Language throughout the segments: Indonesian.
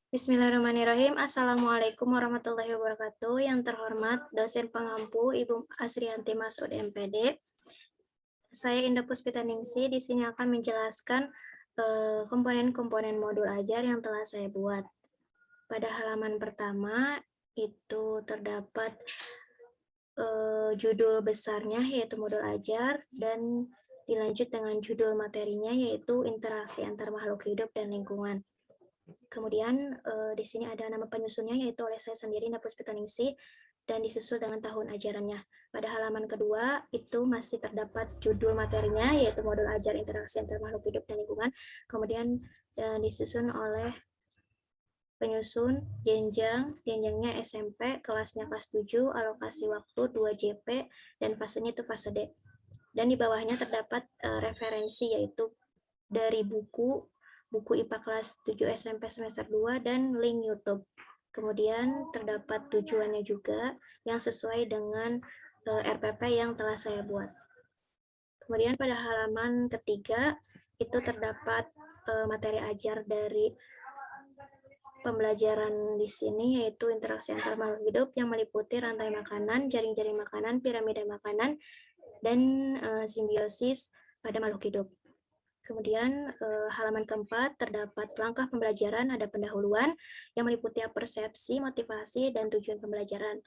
Bismillahirrahmanirrahim. Assalamualaikum warahmatullahi wabarakatuh. Yang terhormat dosen pengampu Ibu Asrianti Masud MPD. Saya Indah Puspitaningsih di sini akan menjelaskan komponen-komponen modul ajar yang telah saya buat. Pada halaman pertama itu terdapat judul besarnya yaitu modul ajar dan dilanjut dengan judul materinya yaitu interaksi antar makhluk hidup dan lingkungan. Kemudian di sini ada nama penyusunnya yaitu oleh saya sendiri Indah Puspitaningsih dan disusul dengan tahun ajarannya. Pada halaman kedua itu masih terdapat judul materinya yaitu modul ajar interaksi antar makhluk hidup dan lingkungan. Kemudian disusun oleh penyusun jenjangnya SMP, kelasnya kelas 7, alokasi waktu 2 JP dan fasenya itu fase D. Dan di bawahnya terdapat referensi yaitu dari buku IPA kelas 7 SMP semester 2 dan link YouTube. Kemudian terdapat tujuannya juga yang sesuai dengan RPP yang telah saya buat. Kemudian pada halaman ketiga itu terdapat materi ajar dari pembelajaran di sini yaitu interaksi antar makhluk hidup yang meliputi rantai makanan, jaring-jaring makanan, piramida makanan, dan simbiosis pada makhluk hidup. Kemudian halaman keempat terdapat langkah pembelajaran, ada pendahuluan yang meliputi persepsi, motivasi, dan tujuan pembelajaran.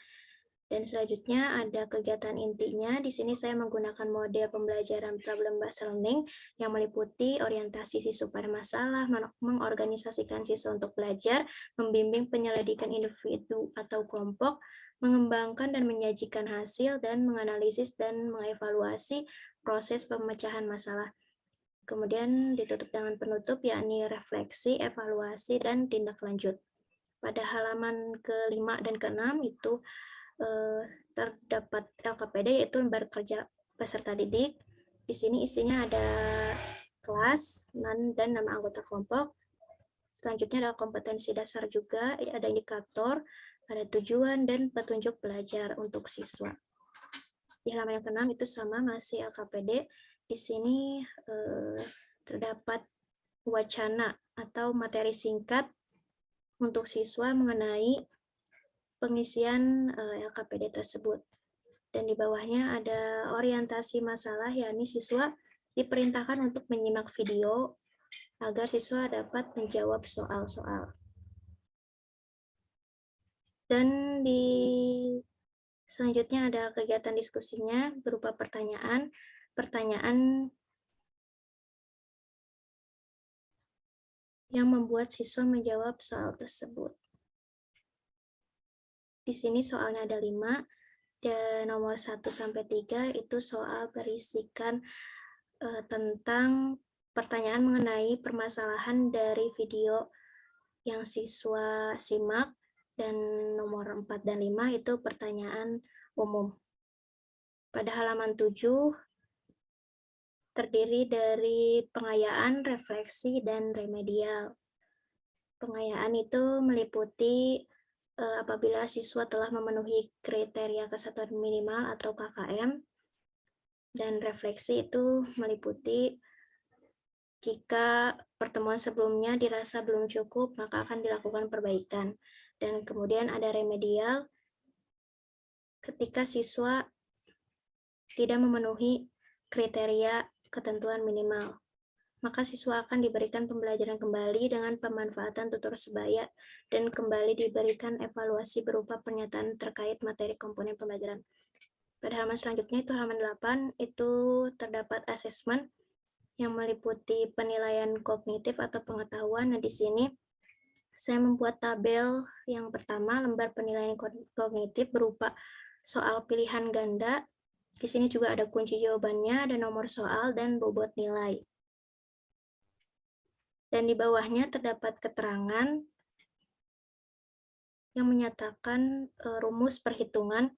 Dan selanjutnya ada kegiatan intinya. Di sini saya menggunakan model pembelajaran problem based learning yang meliputi orientasi siswa pada masalah, mengorganisasikan siswa untuk belajar, membimbing penyelidikan individu atau kelompok, mengembangkan dan menyajikan hasil, dan menganalisis dan mengevaluasi proses pemecahan masalah. Kemudian ditutup dengan penutup yakni refleksi, evaluasi, dan tindak lanjut. Pada halaman ke-5 dan ke-6 itu terdapat LKPD yaitu lembar kerja peserta didik. Di sini isinya ada kelas dan nama anggota kelompok. Selanjutnya ada kompetensi dasar juga, ada indikator, ada tujuan, dan petunjuk belajar untuk siswa. Di halaman yang ke-6 itu sama masih LKPD. Di sini terdapat wacana atau materi singkat untuk siswa mengenai pengisian LKPD tersebut. Dan di bawahnya ada orientasi masalah, yakni siswa diperintahkan untuk menyimak video agar siswa dapat menjawab soal-soal. Dan di selanjutnya ada kegiatan diskusinya berupa pertanyaan yang membuat siswa menjawab soal tersebut. Di sini soalnya ada 5, dan nomor 1-3 itu soal berisikan tentang pertanyaan mengenai permasalahan dari video yang siswa simak, dan nomor 4 dan 5 itu pertanyaan umum. Pada halaman 7 terdiri dari pengayaan, refleksi, dan remedial. Pengayaan itu meliputi apabila siswa telah memenuhi kriteria kesatuan minimal atau KKM, dan refleksi itu meliputi jika pertemuan sebelumnya dirasa belum cukup, maka akan dilakukan perbaikan. Dan kemudian ada remedial ketika siswa tidak memenuhi kriteria ketentuan minimal, maka siswa akan diberikan pembelajaran kembali dengan pemanfaatan tutor sebaya dan kembali diberikan evaluasi berupa pernyataan terkait materi komponen pembelajaran. Pada halaman selanjutnya itu halaman 8 itu terdapat asesmen yang meliputi penilaian kognitif atau pengetahuan. Nah, di sini saya membuat tabel yang pertama, lembar penilaian kognitif berupa soal pilihan ganda. Di sini juga ada kunci jawabannya, ada nomor soal, dan bobot nilai. Dan di bawahnya terdapat keterangan yang menyatakan rumus perhitungan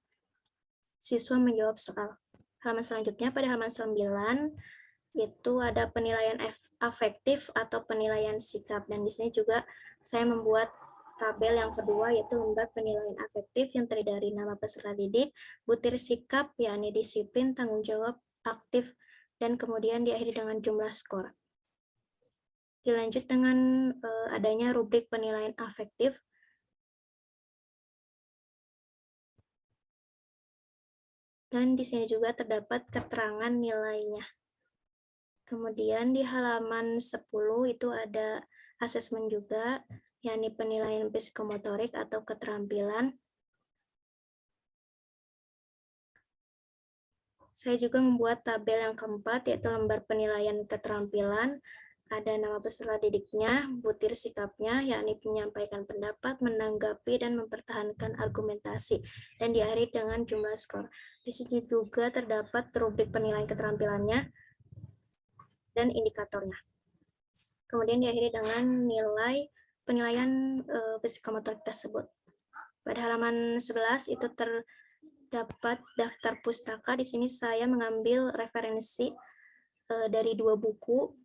siswa menjawab soal. Halaman selanjutnya pada halaman 9 itu ada penilaian afektif atau penilaian sikap, dan di sini juga saya membuat tabel yang kedua yaitu lembar penilaian afektif yang terdiri dari nama peserta didik, butir sikap yakni disiplin, tanggung jawab, aktif, dan kemudian diakhiri dengan jumlah skor. Dilanjut dengan adanya rubrik penilaian afektif. Dan di sini juga terdapat keterangan nilainya. Kemudian di halaman 10 itu ada asesmen juga, yakni penilaian psikomotorik atau keterampilan. Saya juga membuat tabel yang keempat, yaitu lembar penilaian keterampilan. Ada nama peserta didiknya, butir sikapnya, yakni menyampaikan pendapat, menanggapi, dan mempertahankan argumentasi, dan diakhiri dengan jumlah skor. Di sini juga terdapat rubrik penilaian keterampilannya dan indikatornya. Kemudian diakhiri dengan nilai penilaian psikomotorik tersebut. Pada halaman 11 itu terdapat daftar pustaka. Di sini saya mengambil referensi dari 2 buku.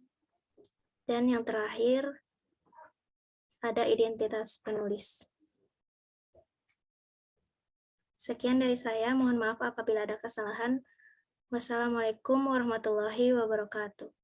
Dan yang terakhir ada identitas penulis. Sekian dari saya, mohon maaf apabila ada kesalahan. Wassalamualaikum warahmatullahi wabarakatuh.